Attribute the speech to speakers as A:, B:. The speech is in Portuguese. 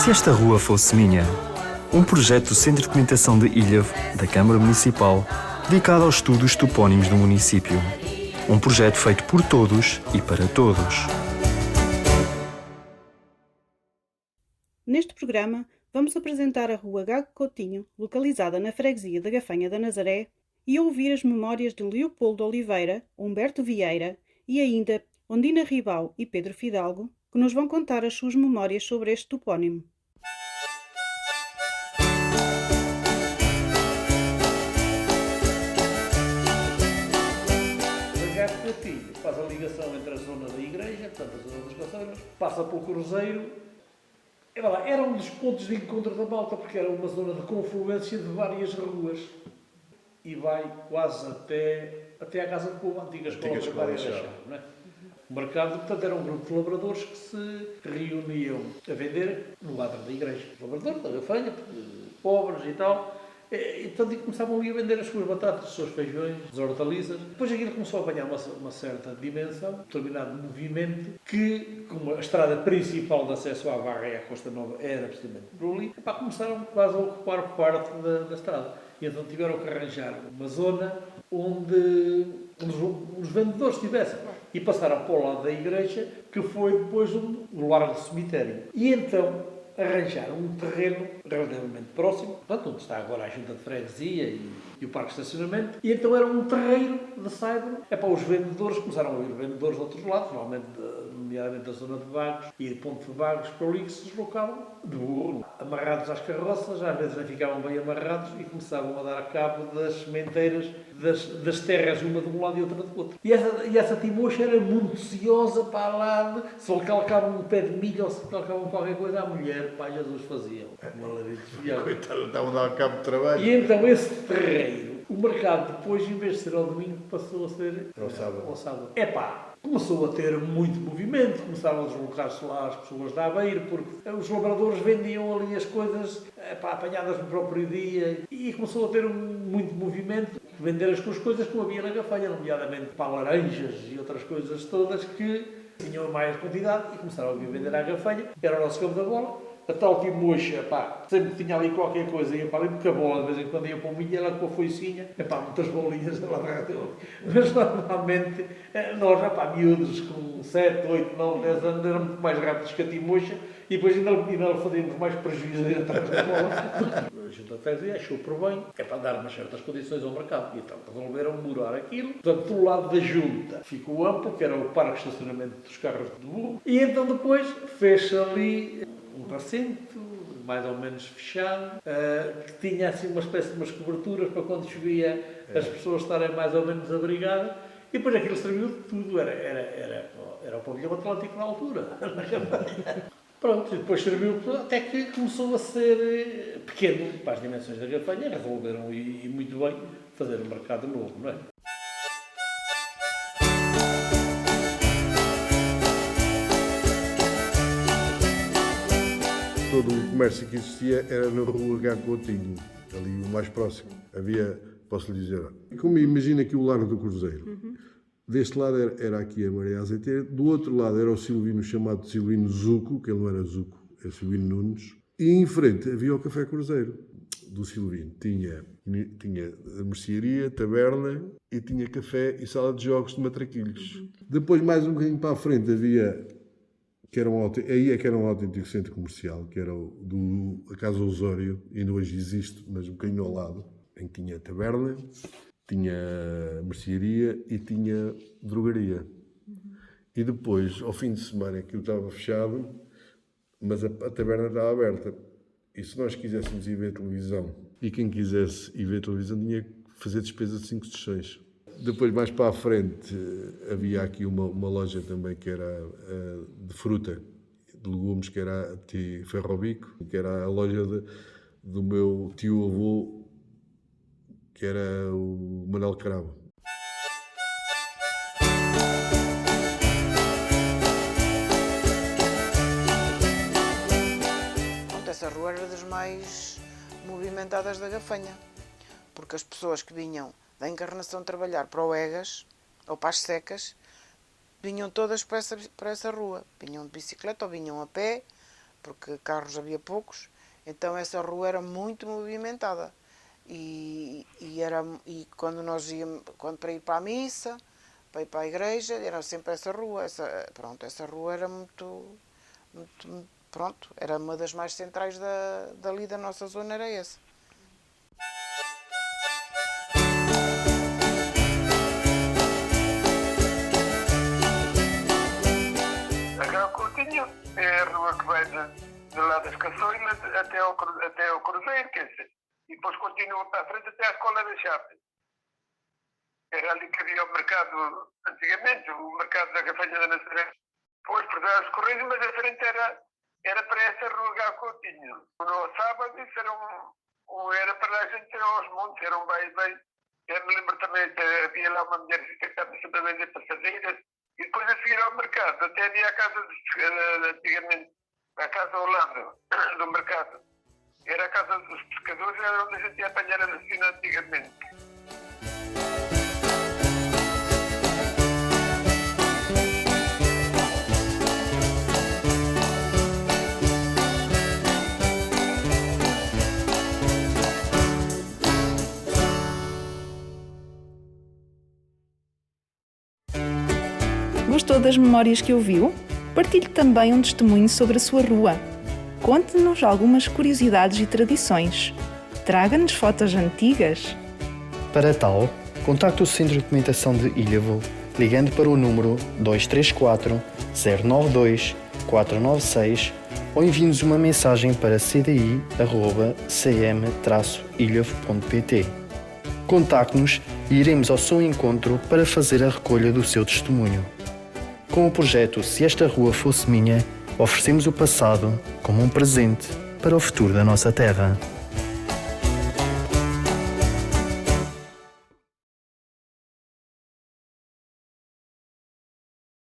A: se esta rua fosse minha? Um projeto do Centro de Documentação de Ilhavo, da Câmara Municipal, dedicado aos estudos topónimos do município. Um projeto feito por todos e para todos.
B: Neste programa, vamos apresentar a Rua Gago Coutinho, localizada na freguesia da Gafanha da Nazaré, e ouvir as memórias de Leopoldo Oliveira, Humberto Vieira e ainda Ondina Ribau e Pedro Fidalgo, que nos vão contar as suas memórias sobre este topónimo.
C: Gago Coutinho faz a ligação entre a zona da igreja, portanto a zona dos conselhos, passa pelo Cruzeiro. Era um dos pontos de encontro da malta, porque era uma zona de confluência de várias ruas. E vai quase até à Casa do Povo, a antiga escola primária da Chave, não é? O mercado, portanto, era um grupo de lavradores que se reuniam a vender no lado da igreja. Lavradores da Gafanha, pobres e tal. E, portanto, começavam ali a vender as suas batatas, os seus feijões, as hortaliças. Depois aquilo começou a apanhar uma certa dimensão, um determinado movimento, que, como a estrada principal de acesso à Barra e à Costa Nova era precisamente por ali, começaram quase a ocupar parte da estrada. E então tiveram que arranjar uma zona onde os vendedores estivessem. E passaram para o lado da igreja, que foi depois o largo cemitério. E então arranjaram um terreno relativamente próximo, portanto, onde está agora a junta de freguesia e o parque de estacionamento, e então era um terreiro de saibro. Os vendedores começaram a ir vendedores de outros lados, normalmente, nomeadamente da zona de Vagos e de Ponte de Vagos, para ali que se deslocavam de burro, amarrados às carroças, às vezes nem ficavam bem amarrados e começavam a dar cabo das sementeiras, das terras, uma de um lado e outra do outro. E essa timocha era muito ciosa para lá, se lhe calcavam um pé de milho ou se lhe calcavam qualquer coisa, a mulher, Pai Jesus, faziam.
D: Coitado, estavam a dar cabo de trabalho.
C: E então esse terreiro, o mercado depois, em vez de ser ao domingo, passou a ser
D: ao sábado.
C: Começou a ter muito movimento, começaram a deslocar-se lá as pessoas da Aveiro, porque os lavradores vendiam ali as coisas apanhadas no próprio dia, e começou a ter muito movimento, vender as suas coisas como havia na Gafanha, nomeadamente laranjas e outras coisas todas que tinham mais quantidade, e começaram a vir vender à Gafanha. Era o nosso campo da bola. A tal timocha, sempre tinha ali qualquer coisa, ia para ali, porque a bola, de vez em quando ia para o milho, ela com a foicinha, muitas bolinhas, ela derreteu. Mas normalmente, nós, miúdos com 7, 8, 9, 10 anos, eram muito mais rápidos que a timocha, e depois ainda fazíamos mais prejuízo de ir atrás da bola. A Junta de Freguesia achou por bem, dar umas certas condições ao mercado, e então resolveram murar aquilo. Portanto, do lado da Junta ficou amplo, que era o parque de estacionamento dos carros de burro, e então depois fez ali um recinto, mais ou menos fechado, que tinha assim uma espécie de umas coberturas para quando chovia as pessoas estarem mais ou menos abrigadas, e depois aquilo serviu de tudo, era o pavilhão Atlântico na altura. Pronto, e depois serviu até que começou a ser pequeno para as dimensões da Gafanha, resolveram, e muito bem, fazer um mercado novo, não é?
D: Todo o comércio que existia era na Rua Gago Coutinho, ali o mais próximo. Havia, posso lhe dizer, como imagina aqui o Largo do Cruzeiro. Deste lado era aqui a Maria Azeiteira, do outro lado era o Silvino, chamado Silvino Zuco, que ele não era Zuco, é Silvino Nunes, e em frente havia o Café Cruzeiro, do Silvino. Tinha a mercearia, taberna, e tinha café e sala de jogos de matraquilhos. Depois, mais um bocadinho para a frente, havia... que era um autêntico centro comercial, que era a Casa Osório, ainda hoje existe, mas um bocadinho ao lado, em que tinha taberna, tinha mercearia e tinha drogaria. E depois, ao fim de semana, aquilo estava fechado, mas a taberna estava aberta. E se nós quiséssemos ir ver televisão, e quem quisesse ir ver televisão tinha que fazer despesa de 5 sessões. Depois, mais para a frente, havia aqui uma loja também que era de fruta, de legumes, que era a Ferrobico, que era a loja do meu tio-avô, que era o Manuel Cravo.
E: Essa rua era das mais movimentadas da Gafanha, porque as pessoas que vinham da Encarnação trabalhar para o Egas ou para as Secas vinham todas para essa rua. Vinham de bicicleta ou vinham a pé porque carros havia poucos, então essa rua era muito movimentada. E quando nós íamos, para ir para a missa, para ir para a igreja, era sempre essa rua. Essa rua era pronto, era uma das mais centrais dali da nossa zona, era essa.
F: Coutinho é a rua que vai de lá das Caçoilas até ao Cruzeiro, quer dizer, e depois continua para a frente até à Escola da Chape. Era ali que havia o mercado, antigamente, o mercado da Gafanha da Nazaré. Depois por dar os Correios, mas a frente era para essa rua Gá Coutinho. No sábado, isso era para a gente ir aos montes, era um bem. Eu me lembro também que havia lá uma mulher que estava sempre a vender passadeiras. E depois a seguir ao mercado, até havia a casa antigamente, a casa ao lado do mercado. Era a casa dos pescadores, era onde a gente ia apanhar a vacina antigamente.
B: Gostou das memórias que ouviu? Partilhe também um testemunho sobre a sua rua. Conte-nos algumas curiosidades e tradições. Traga-nos fotos antigas.
A: Para tal, contacte o Centro de Documentação de Ilhavo ligando para o número 234 092 496 ou envie-nos uma mensagem para cdi@cm-ilhavo.pt. Contacte-nos e iremos ao seu encontro para fazer a recolha do seu testemunho. Com o projeto Se Esta Rua Fosse Minha, oferecemos o passado como um presente para o futuro da nossa terra.